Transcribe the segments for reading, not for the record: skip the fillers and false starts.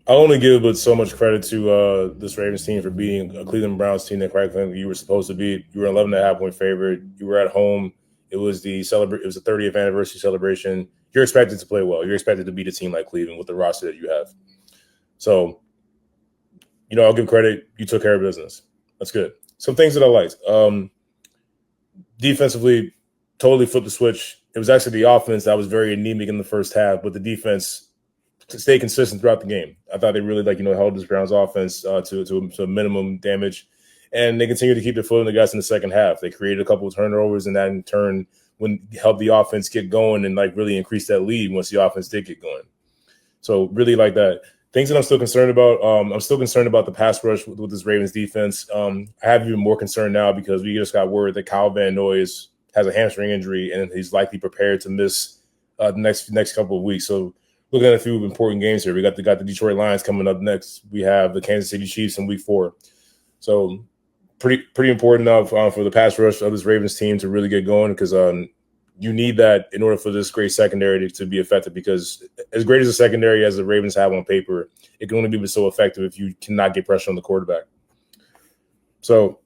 I only give but so much credit to this Ravens team for beating a Cleveland Browns team that quite frankly you were supposed to beat. You were 11.5 point favorite. You were at home. It was It was the 30th anniversary celebration. You're expected to play well. You're expected to beat a team like Cleveland with the roster that you have. So, I'll give credit. You took care of business. That's good. Some things that I liked. Defensively, totally flipped the switch. It was actually the offense that was very anemic in the first half, but the defense to stay consistent throughout the game. I thought they really held this Browns offense to a minimum damage, and they continued to keep their foot on the gas in the second half. They created a couple of turnovers, and that in turn when helped the offense get going and really increase that lead once the offense did get going. So really like that. Things that I'm still concerned about. I'm still concerned about the pass rush with this Ravens defense. I have even more concern now because we just got word that Kyle Van Noy has a hamstring injury and he's likely prepared to miss the next couple of weeks. So looking at a few important games here, we got the Detroit Lions coming up next. We have the Kansas City Chiefs in Week 4. So pretty important enough for the pass rush of this Ravens team to really get going because you need that in order for this great secondary to be effective because as great as a secondary as the Ravens have on paper, it can only be so effective if you cannot get pressure on the quarterback. So,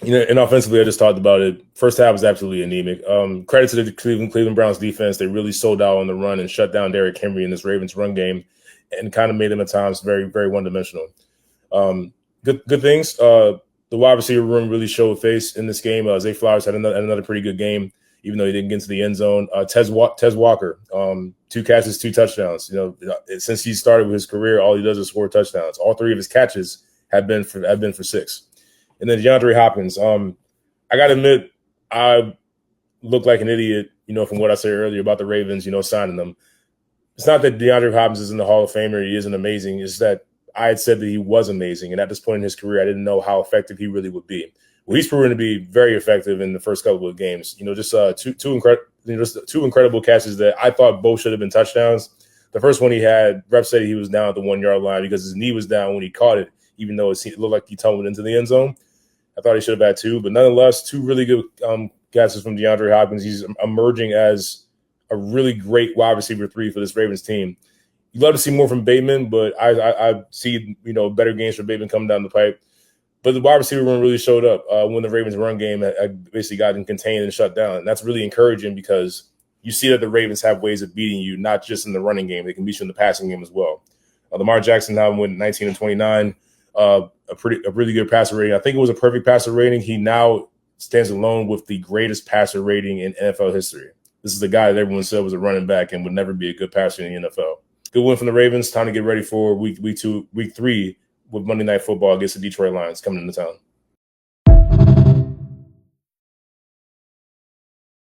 and offensively, I just talked about it. First half was absolutely anemic. Credit to the Cleveland Browns defense. They really sold out on the run and shut down Derrick Henry in this Ravens run game and kind of made them at times very, very one-dimensional. Good things. The wide receiver room really showed face in this game. Zay Flowers had another pretty good game even though he didn't get into the end zone. Tez Walker, 2 catches, 2 touchdowns. Since he started with his career, all he does is score touchdowns. All 3 of his catches have been for 6. And then DeAndre Hopkins. I got to admit, I look like an idiot, from what I said earlier about the Ravens, signing them. It's not that DeAndre Hopkins is in the Hall of Fame or he isn't amazing. It's that I had said that he was amazing. And at this point in his career, I didn't know how effective he really would be. Well, he's proven to be very effective in the first couple of games. Just two incredible catches that I thought both should have been touchdowns. The first one he had, ref said he was down at the 1-yard line because his knee was down when he caught it, even though it looked like he tumbled into the end zone. I thought he should have had 2, but nonetheless, 2 really good catches from DeAndre Hopkins. He's emerging as a really great wide receiver 3 for this Ravens team. You'd love to see more from Bateman, but I see better games for Bateman coming down the pipe. But the wide receiver room really showed up when the Ravens' run game basically got contained and shut down. And that's really encouraging because you see that the Ravens have ways of beating you, not just in the running game. They can beat you in the passing game as well. Lamar Jackson now went 19 and 29, a really good passer rating. I think it was a perfect passer rating. He now stands alone with the greatest passer rating in NFL history. This is the guy that everyone said was a running back and would never be a good passer in the NFL. Good win from the Ravens. Time to get ready for week 3 with Monday Night Football against the Detroit Lions coming into town.